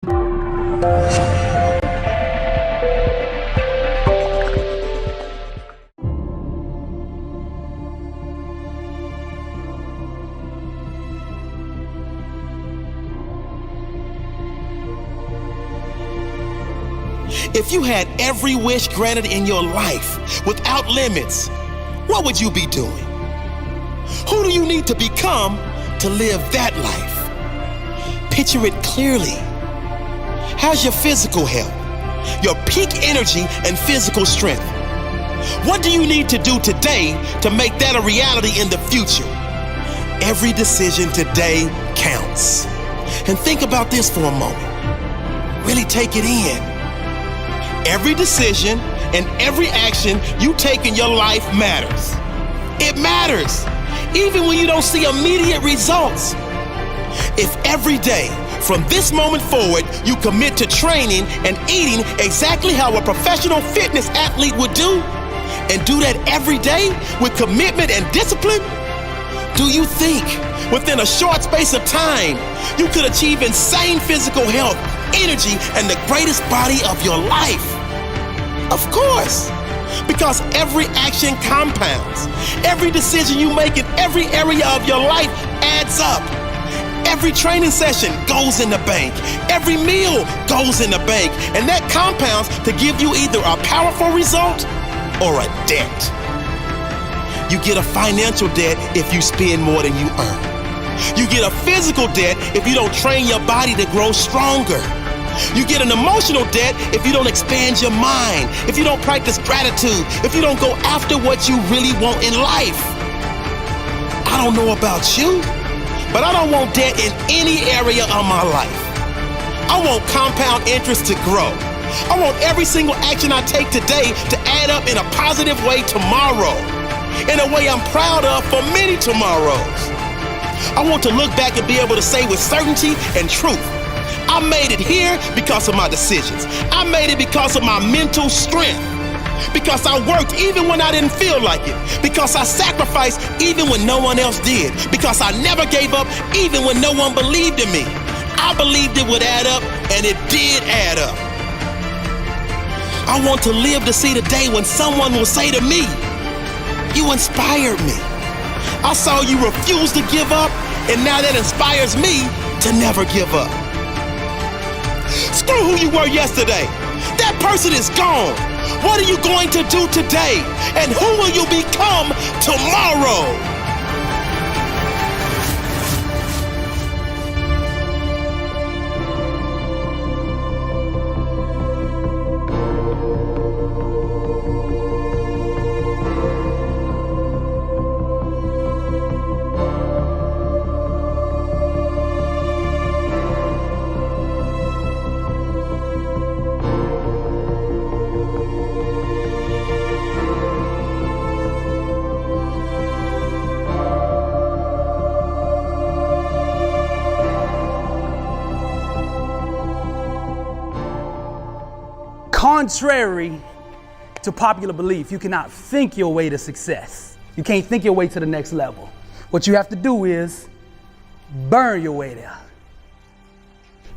If you had every wish granted in your life without limits, what would you be doing? Who do you need to become to live that life? Picture it clearly. How's your physical health, your peak energy and physical strength? What do you need to do today to make that a reality in the future? Every decision today counts. And think about this for a moment. Really take it in. Every decision and every action you take in your life matters. It matters, even when you don't see immediate results. If every day, from this moment forward, you commit to training and eating exactly how a professional fitness athlete would do, and do that every day with commitment and discipline, do you think within a short space of time, you could achieve insane physical health, energy, and the greatest body of your life? Of course, because every action compounds. Every decision you make in every area of your life adds up. Every training session goes in the bank. Every meal goes in the bank. And that compounds to give you either a powerful result or a debt. You get a financial debt if you spend more than you earn. You get a physical debt if you don't train your body to grow stronger. You get an emotional debt if you don't expand your mind, if you don't practice gratitude, if you don't go after what you really want in life. I don't know about you, but I don't want debt in any area of my life. I want compound interest to grow. I want every single action I take today to add up in a positive way tomorrow, in a way I'm proud of for many tomorrows. I want to look back and be able to say with certainty and truth, I made it here because of my decisions. I made it because of my mental strength. Because I worked even when I didn't feel like it. Because I sacrificed even when no one else did. Because I never gave up even when no one believed in me. I believed it would add up, and it did add up. I want to live to see the day when someone will say to me, "You inspired me. I saw you refuse to give up, and now that inspires me to never give up." Screw who you were yesterday. That person is gone. What are you going to do today? And who will you become tomorrow? Contrary to popular belief, you cannot think your way to success. You can't think your way to the next level. What you have to do is burn your way there.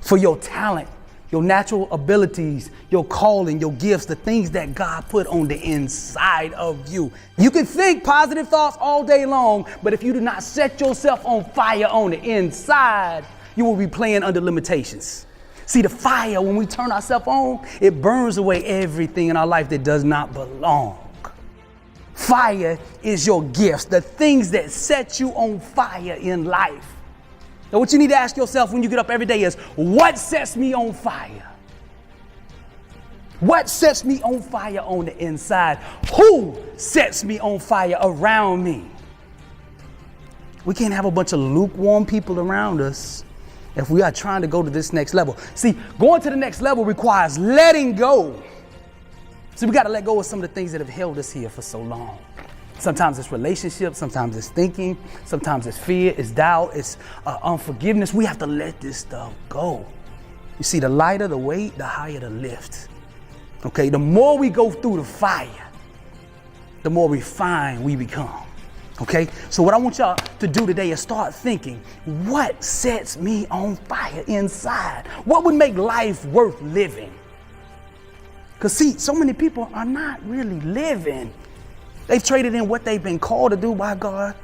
For your talent, your natural abilities, your calling, your gifts, the things that God put on the inside of you. You can think positive thoughts all day long, but if you do not set yourself on fire on the inside, you will be playing under limitations. See, the fire, when we turn ourselves on, it burns away everything in our life that does not belong. Fire is your gifts, the things that set you on fire in life. Now, what you need to ask yourself when you get up every day is, what sets me on fire? What sets me on fire on the inside? Who sets me on fire around me? We can't have a bunch of lukewarm people around us if we are trying to go to this next level. See, going to the next level requires letting go. So we got to let go of some of the things that have held us here for so long. Sometimes it's relationships, sometimes it's thinking, sometimes it's fear, it's doubt, it's unforgiveness. We have to let this stuff go. You see, the lighter the weight, the higher the lift. Okay, the more we go through the fire, the more refined we become. Okay, so what I want y'all to do today is start thinking, what sets me on fire inside? What would make life worth living? Because see, so many people are not really living. They've traded in what they've been called to do by God,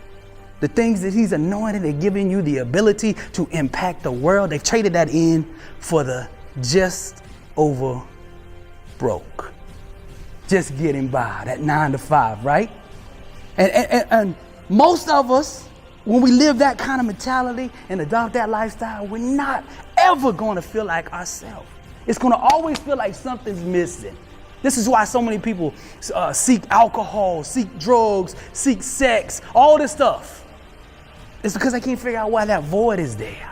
the things that he's anointed and giving you the ability to impact the world. They've traded that in for the just over broke. Just getting by, that 9 to 5, right? And most of us, when we live that kind of mentality and adopt that lifestyle, we're not ever going to feel like ourselves. It's going to always feel like something's missing. This is why so many people seek alcohol, seek drugs, seek sex, all this stuff. It's because they can't figure out why that void is there.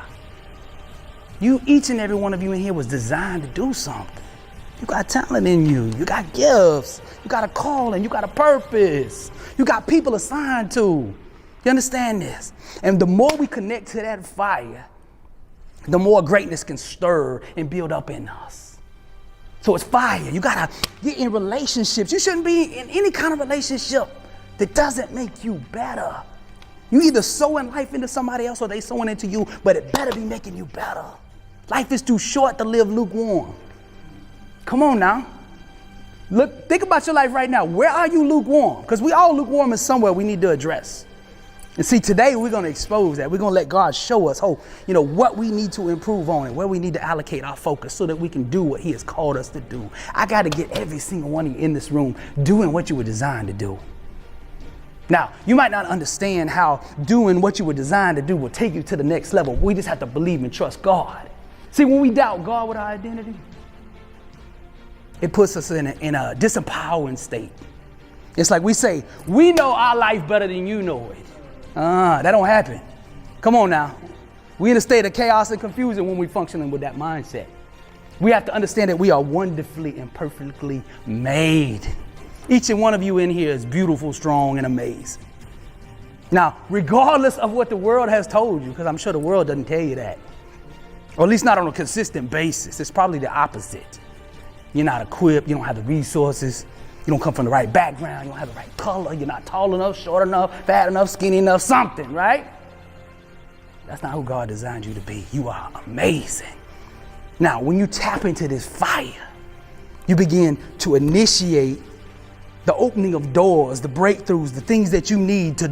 Each and every one of you in here was designed to do something. You got talent in you. You got gifts. You got a calling. You got a purpose. You got people assigned to. You understand this? And the more we connect to that fire, the more greatness can stir and build up in us. So it's fire. You got to get in relationships. You shouldn't be in any kind of relationship that doesn't make you better. You either sowing life into somebody else or they sowing into you, but it better be making you better. Life is too short to live lukewarm. Come on now. Look, think about your life right now. Where are you lukewarm? Because we all lukewarm in somewhere we need to address. And see, today we're going to expose that. We're going to let God show us, what we need to improve on and where we need to allocate our focus so that we can do what he has called us to do. I got to get every single one of you in this room doing what you were designed to do. Now, you might not understand how doing what you were designed to do will take you to the next level. We just have to believe and trust God. See, when we doubt God with our identity, it puts us in a disempowering state. It's like we say, we know our life better than you know it. That don't happen. Come on now. We're in a state of chaos and confusion when we're functioning with that mindset. We have to understand that we are wonderfully and perfectly made. Each and one of you in here is beautiful, strong, and amazing. Now, regardless of what the world has told you, because I'm sure the world doesn't tell you that, or at least not on a consistent basis, it's probably the opposite. You're not equipped, you don't have the resources, you don't come from the right background, you don't have the right color, you're not tall enough, short enough, fat enough, skinny enough, something, right? That's not who God designed you to be. You are amazing. Now, when you tap into this fire, you begin to initiate the opening of doors, the breakthroughs, the things that you need to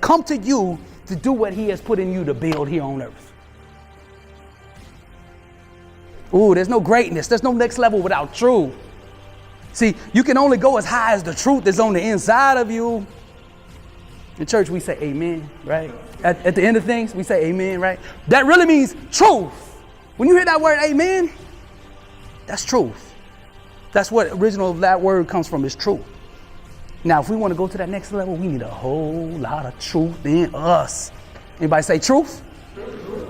come to you to do what he has put in you to build here on earth. Ooh, there's no greatness. There's no next level without truth. See, you can only go as high as the truth is on the inside of you. In church, we say amen, right? At the end of things, we say amen, right? That really means truth. When you hear that word amen, that's truth. That's what original of that word comes from, is truth. Now, if we want to go to that next level, we need a whole lot of truth in us. Anybody say truth?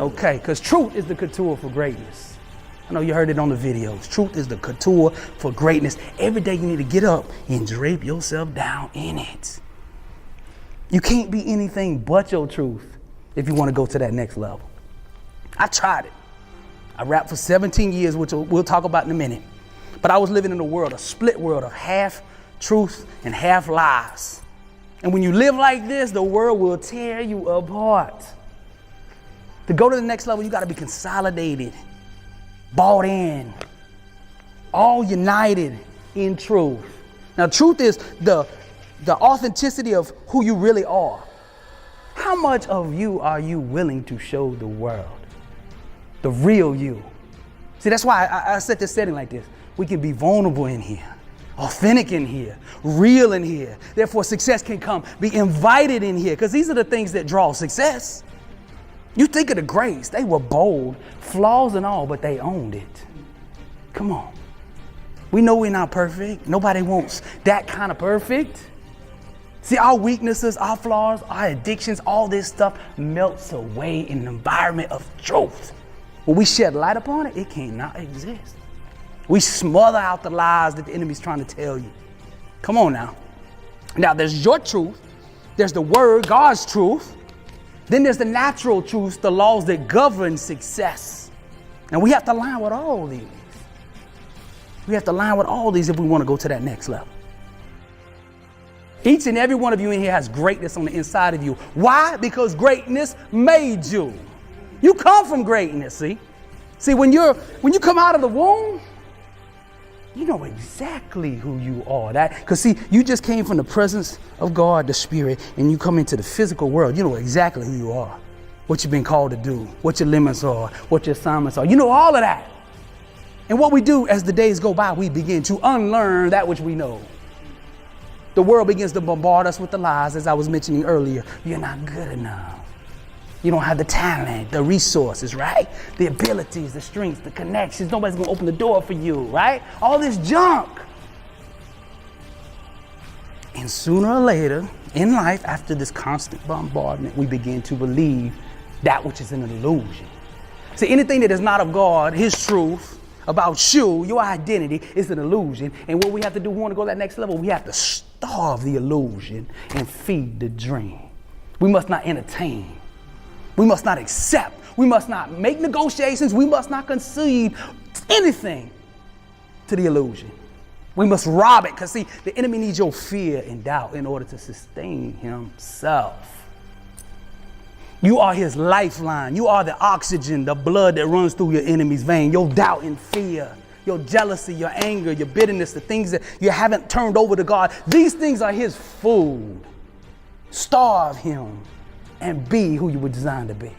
Okay, because truth is the couture for greatness. I know you heard it on the videos. Truth is the couture for greatness. Every day you need to get up and drape yourself down in it. You can't be anything but your truth if you want to go to that next level. I tried it. I rapped for 17 years, which we'll talk about in a minute. But I was living in a split world of half truth and half lies. And when you live like this, the world will tear you apart. To go to the next level, you got to be consolidated, bought in, all united in truth. Now, truth is the authenticity of who you really are. How much of you are you willing to show the world? The real you. See, that's why I set this setting like this. We can be vulnerable in here, authentic in here, real in here. Therefore, success can come. Be invited in here, because these are the things that draw success. You think of the greats. They were bold, flaws and all, but they owned it. Come on. We know we're not perfect. Nobody wants that kind of perfect. See, our weaknesses, our flaws, our addictions, all this stuff melts away in an environment of truth. When we shed light upon it, it cannot exist. We smother out the lies that the enemy's trying to tell you. Come on now. Now, there's your truth. There's the word, God's truth. Then there's the natural truths, the laws that govern success. And we have to align with all these. We have to align with all these if we want to go to that next level. Each and every one of you in here has greatness on the inside of you. Why? Because greatness made you. You come from greatness, see? See, when you come out of the womb, you know exactly who you are. Because see, you just came from the presence of God, the Spirit, and you come into the physical world. You know exactly who you are, what you've been called to do, what your limits are, what your assignments are. You know all of that. And what we do as the days go by, we begin to unlearn that which we know. The world begins to bombard us with the lies, as I was mentioning earlier. You're not good enough. You don't have the talent, the resources, right? The abilities, the strengths, the connections. Nobody's going to open the door for you, right? All this junk. And sooner or later in life, after this constant bombardment, we begin to believe that which is an illusion. See, anything that is not of God, His truth, about you, your identity, is an illusion. And what we have to do, we want to go to that next level, we have to starve the illusion and feed the dream. We must not entertain. We must not accept. We must not make negotiations. We must not concede anything to the illusion. We must rob it, because see, the enemy needs your fear and doubt in order to sustain himself. You are his lifeline. You are the oxygen, the blood that runs through your enemy's vein. Your doubt and fear, your jealousy, your anger, your bitterness, the things that you haven't turned over to God. These things are his food. Starve him and be who you were designed to be.